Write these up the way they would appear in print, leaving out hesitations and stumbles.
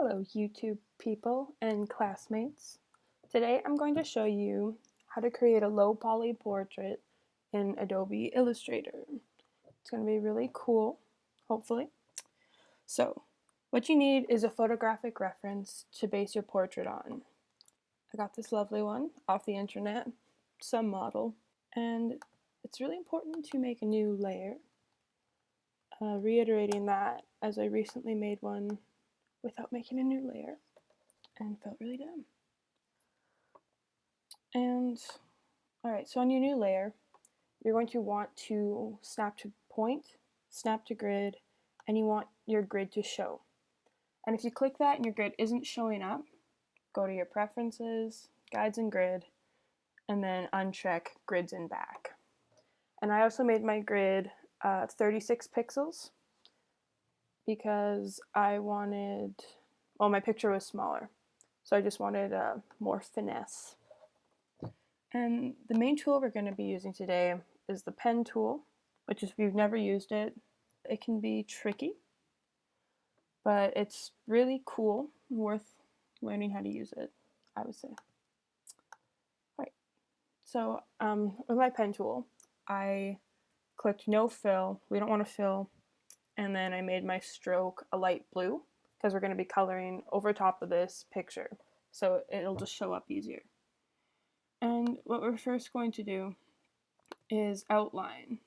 Hello YouTube people and classmates. Today I'm going to show you how to create a low poly portrait in Adobe Illustrator. It's going to be really cool, hopefully. So, what you need is a photographic reference to base your portrait on. I got this lovely one off the internet, some model, and it's really important to make a new layer. Reiterating that, as I recently made one without making a new layer and felt really dumb. And alright, so on your new layer, you're going to want to snap to point, snap to grid, and you want your grid to show. And if you click that and your grid isn't showing up, go to your preferences, guides and grid, and then uncheck grids and back. And I also made my grid 36 pixels because I wanted, well, my picture was smaller, so I just wanted more finesse. And the main tool we're going to be using today is the pen tool, which is, if you've never used it, it can be tricky, but it's really cool, worth learning how to use it, I would say. Alright, so with my pen tool, I clicked no fill, we don't want to fill, and then I made my stroke a light blue, because we're going to be coloring over top of this picture, so it'll just show up easier. And what we're first going to do is outline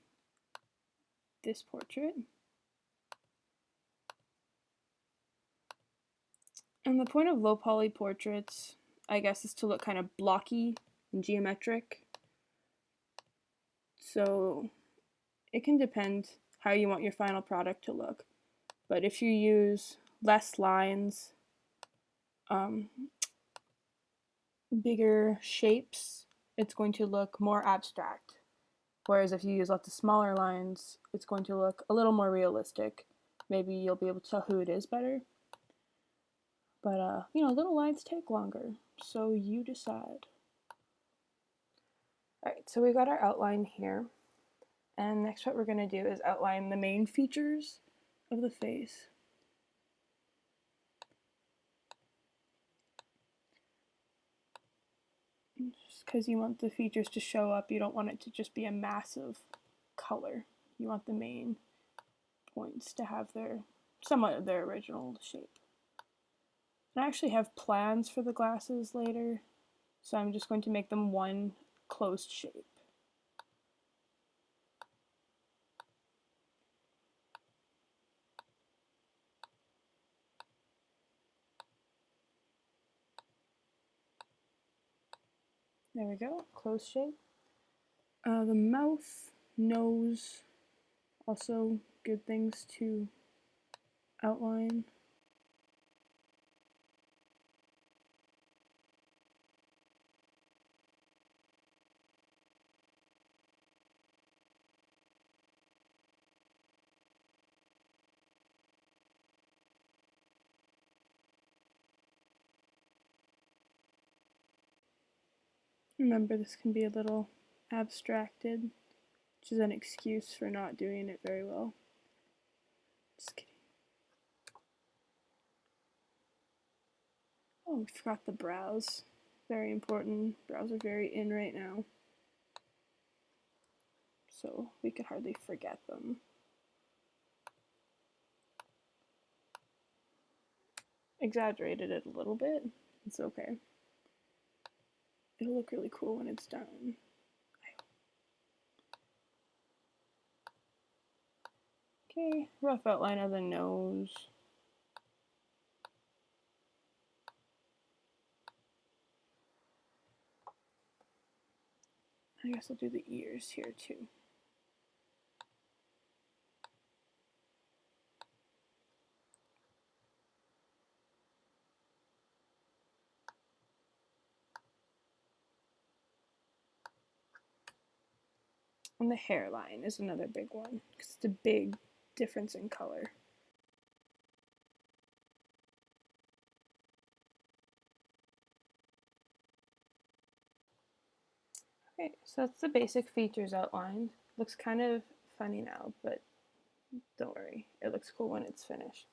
this portrait. And the point of low poly portraits, I guess, is to look kind of blocky and geometric. So it can depend how you want your final product to look. But if you use less lines, bigger shapes, it's going to look more abstract. Whereas if you use lots of smaller lines, it's going to look a little more realistic. Maybe you'll be able to tell who it is better. But, you know, little lines take longer, so you decide. Alright, so we got our outline here. And next what we're going to do is outline the main features of the face. Just because you want the features to show up, you don't want it to just be a massive color. You want the main points to have somewhat of their original shape. And I actually have plans for the glasses later, so I'm just going to make them one closed shape. There we go, closed shape. The mouth, nose, also good things to outline. Remember, this can be a little abstracted, which is an excuse for not doing it very well. Just kidding. Oh, we forgot the brows. Very important. Brows are very in right now, so we could hardly forget them. Exaggerated it a little bit. It's okay. It'll look really cool when it's done. Okay, rough outline of the nose. I guess I'll do the ears here too. And the hairline is another big one, because it's a big difference in color. Okay, so that's the basic features outlined. Looks kind of funny now, but don't worry, it looks cool when it's finished.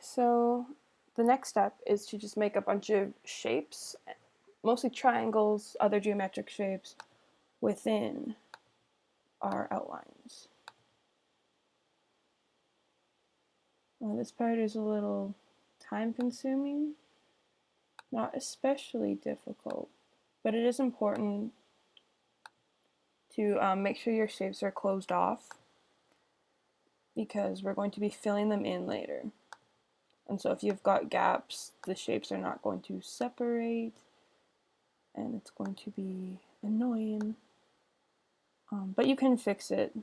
so the next step is to just make a bunch of shapes, mostly triangles, other geometric shapes, within our outlines. Well, this part is a little time-consuming, not especially difficult, but it is important to make sure your shapes are closed off because we're going to be filling them in later. And so if you've got gaps, the shapes are not going to separate and it's going to be annoying. But you can fix it.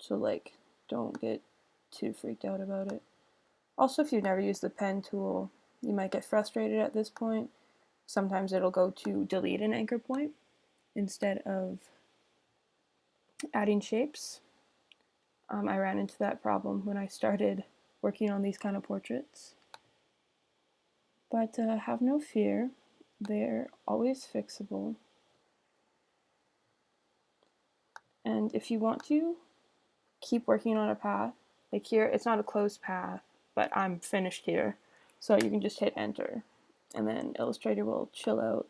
So like, don't get too freaked out about it. Also, if you've never used the pen tool, you might get frustrated at this point. Sometimes it'll go to delete an anchor point instead of adding shapes. I ran into that problem when I started working on these kind of portraits. But have no fear, they're always fixable. And if you want to, keep working on a path. Like here, it's not a closed path, but I'm finished here. So you can just hit enter, and then Illustrator will chill out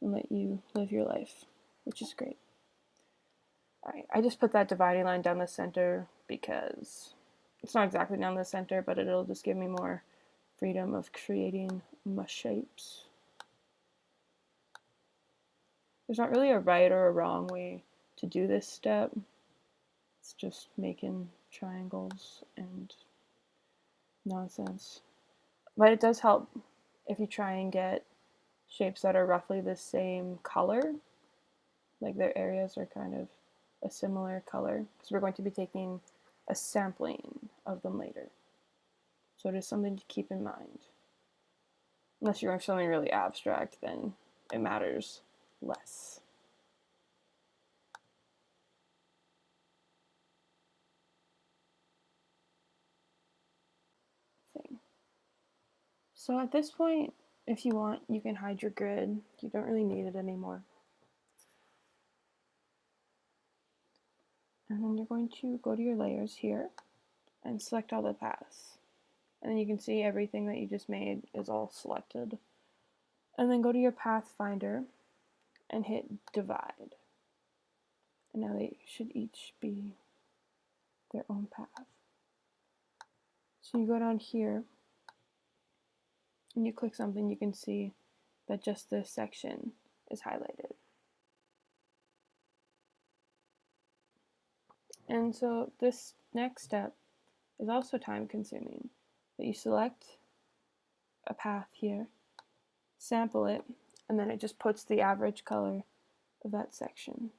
and let you live your life, which is great. Alright, I just put that dividing line down the center because it's not exactly down the center, but it'll just give me more freedom of creating my shapes. There's not really a right or a wrong way to do this step. It's just making triangles and nonsense. But it does help if you try and get shapes that are roughly the same color, like their areas are kind of a similar color, because we're going to be taking a sampling of them later. So it is something to keep in mind. Unless you're going for something really abstract, then it matters less. So at this point, if you want, you can hide your grid. You don't really need it anymore. And then you're going to go to your layers here and select all the paths. And then you can see everything that you just made is all selected. And then go to your path finder and hit divide. And now they should each be their own path. So you go down here and you click something, you can see that just this section is highlighted. And so this next step is also time consuming. But you select a path here, sample it, and then it just puts the average color of that section.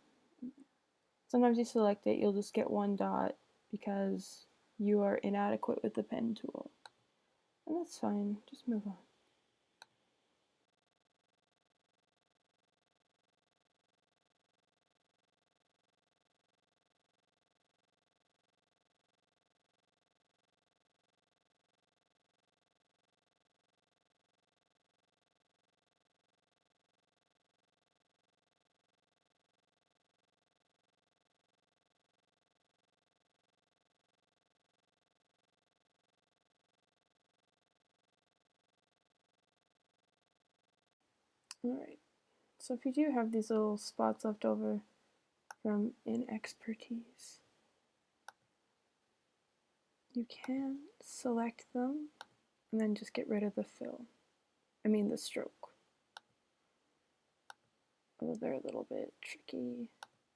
Sometimes you select it, you'll just get one dot because you are inadequate with the pen tool. And that's fine, just move on. Alright, so if you do have these little spots left over from inexpertise, you can select them and then just get rid of the fill. The stroke. Oh, they're a little bit tricky.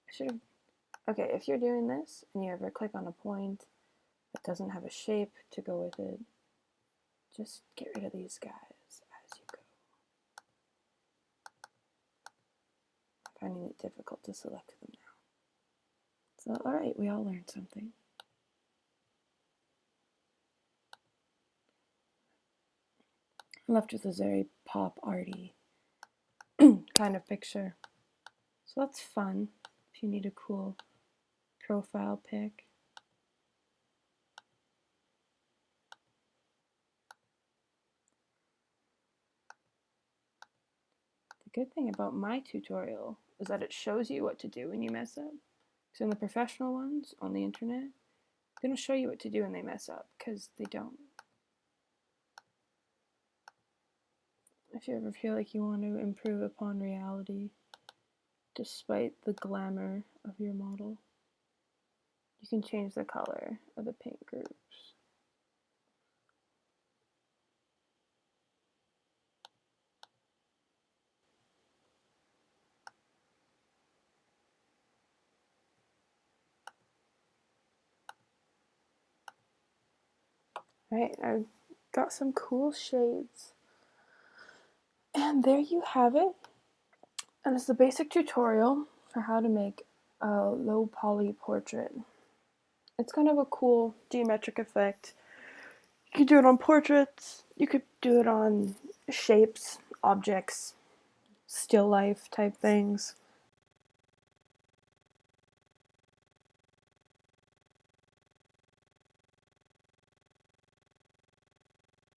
I should have. Okay, if you're doing this and you ever click on a point that doesn't have a shape to go with it, just get rid of these guys as you go. I'm finding it difficult to select them now. So, alright, we all learned something. I'm left with this very pop arty kind of picture. So that's fun if you need a cool profile pic. The good thing about my tutorial is that it shows you what to do when you mess up. So in the professional ones on the internet, they don't show you what to do when they mess up, because they don't. if you ever feel like you want to improve upon reality despite the glamour of your model, you can change the color of the paint groups. Right, I've got some cool shades. And there you have it. And it's the basic tutorial for how to make a low poly portrait. It's kind of a cool geometric effect. You could do it on portraits, you could do it on shapes, objects, still life type things.